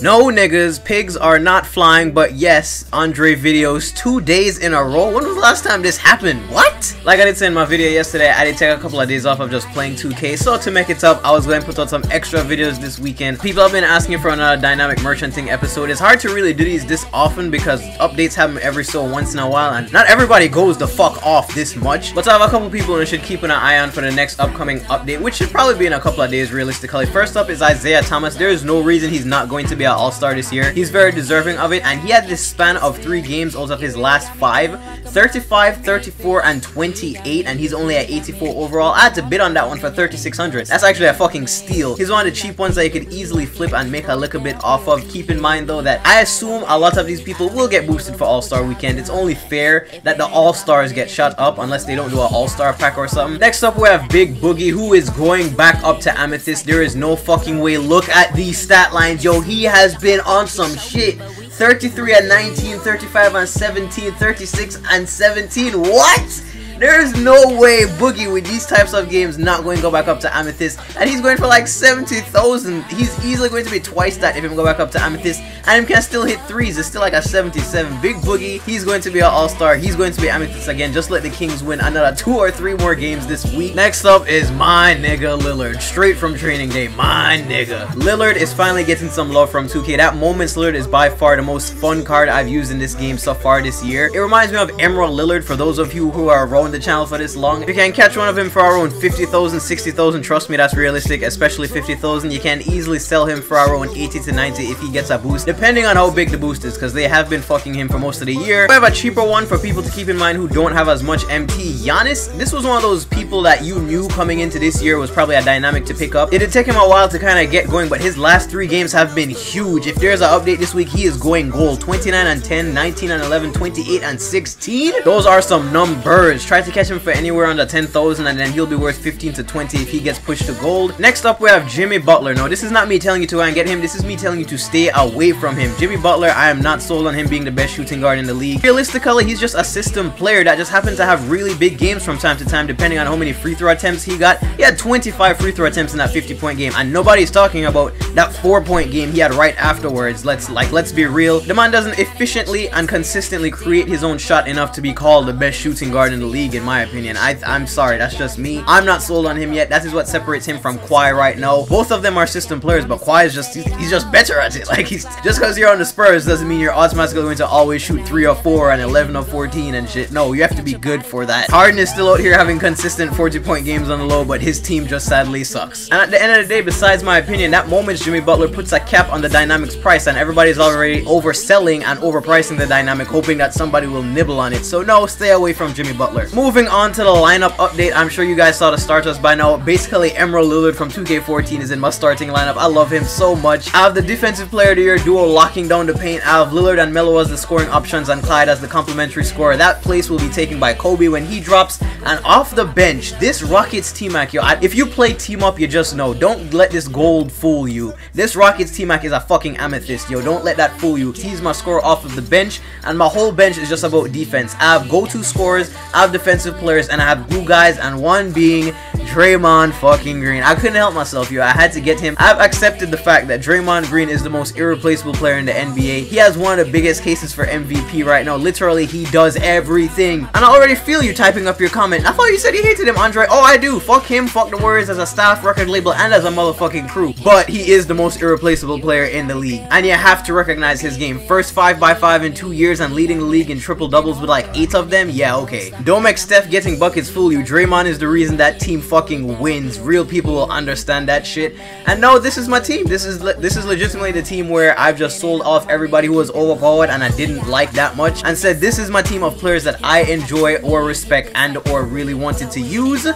No niggas, pigs are not flying, but yes, Andre videos 2 days in a row. When was the last time this happened? What? Like I did say in my video yesterday, I did take a couple of days off of just playing 2K, so to make it up, I was going to put out some extra videos this weekend. People have been asking for another dynamic merchanting episode. It's hard to really do these this often because updates happen every so once in a while, and not everybody goes the fuck off this much. But I have a couple people who should keep an eye on for the next upcoming update, which should probably be in a couple of days realistically. First up is Isaiah Thomas. There is no reason he's not going to be an all-star this year. He's very deserving of it, and he had this span of 3 games out of his last 5, 35, 34, and 28, and he's only at 84 overall. I had to bid on that one for 3,600. That's actually a fucking steal. He's one of the cheap ones that you could easily flip and make a little bit off of. Keep in mind though that I assume a lot of these people will get boosted for All-Star Weekend. It's only fair that the All-Stars get shut up unless they don't do an All-Star pack or something. Next up we have Big Boogie, who is going back up to Amethyst. There is no fucking way. Look at these stat lines, yo. He has been on some shit. 33 and 19, 35 and 17, 36 and 17. What? There's no way Boogie with these types of games not going to go back up to Amethyst, and he's going for like 70,000. He's easily going to be twice that if he can go back up to Amethyst, and he can still hit 3s. It's still like a 77. Big Boogie, he's going to be an all-star. He's going to be Amethyst again. Just let the Kings win another 2 or 3 more games this week. Next up is my nigga Lillard, straight from training day. My nigga Lillard is finally getting some love from 2K. That Moments Lillard is by far the most fun card I've used in this game so far this year. It reminds me of Emerald Lillard for those of you who are around the channel for this long. If you can catch one of him for around 50,000, 60,000, trust me, that's realistic, especially 50,000. You can easily sell him for around 80 to 90 if he gets a boost, depending on how big the boost is, because they have been fucking him for most of the year. We have a cheaper one for people to keep in mind who don't have as much MT. Yanas, this was one of those people that you knew coming into this year was probably a dynamic to pick up. It did take him a while to kind of get going, but his last 3 games have been huge. If there's an update this week, he is going gold. 29 and 10, 19 and 11, 28 and 16. Those are some numbers. Try to catch him for anywhere under 10,000, and then he'll be worth 15 to 20 if he gets pushed to gold. Next up we have Jimmy Butler. No, this is not me telling you to go and get him. This is me telling you to stay away from him. Jimmy Butler, I am not sold on him being the best shooting guard in the league. Realistically, he's just a system player that just happens to have really big games from time to time, depending on how many free throw attempts he got. He had 25 free throw attempts in that 50-point game, and nobody's talking about that 4-point game he had right afterwards. Let's be real. The man doesn't efficiently and consistently create his own shot enough to be called the best shooting guard in the league, in my opinion. I'm sorry, that's just me. I'm not sold on him yet. That is what separates him from Kawhi right now. Both of them are system players, but Kawhi is just he's just better at it. Like, he's just because you're on the Spurs doesn't mean you're automatically going to always shoot 3 or 4 and 11 or 14 and shit. No, you have to be good for that. Harden is still out here having consistent 40-point games on the low, but his team just sadly sucks. And at the end of the day, besides my opinion, that Moments Jimmy Butler puts a cap on the Dynamic's price, and everybody's already overselling and overpricing the Dynamic, hoping that somebody will nibble on it. So no, stay away from Jimmy Butler. Moving on to the lineup update. I'm sure you guys saw the starters by now. Basically, Emerald Lillard from 2K14 is in my starting lineup. I love him so much. I have the defensive player of the year duo locking down the paint. I have Lillard and Melo as the scoring options and Clyde as the complimentary scorer. That place will be taken by Kobe when he drops. And off the bench, this Rockets T-Mac, yo, if you play team up, you just know. Don't let this gold fool you. This Rockets T-Mac is a fucking amethyst, yo. Don't let that fool you. He's my scorer off of the bench, and my whole bench is just about defense. I have go-to scorers, I have defensive players, and I have glue guys, and one being Draymond fucking Green. I couldn't help myself, yo. I had to get him. I've accepted the fact that Draymond Green is the most irreplaceable player in the NBA. He has one of the biggest cases for MVP right now. Literally, he does everything. And I already feel you typing up your comment. I thought you said you hated him, Andre. Oh, I do. Fuck him, fuck the Warriors as a staff, record label, and as a motherfucking crew. But he is the most irreplaceable player in the league, and you have to recognize his game. First 5x5 in 2 years and leading the league in triple doubles with like 8 of them. Yeah, okay. Don't make Steph getting buckets fool you. Draymond is the reason that team fucking wins. Real people will understand that shit. And no, this is my team. This is legitimately the team where I've just sold off everybody who was overpowered and I didn't like that much, and said this is my team of players that I enjoy or respect and or really wanted to use.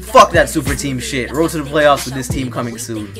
Fuck that super team shit. Road to the playoffs with this team coming soon.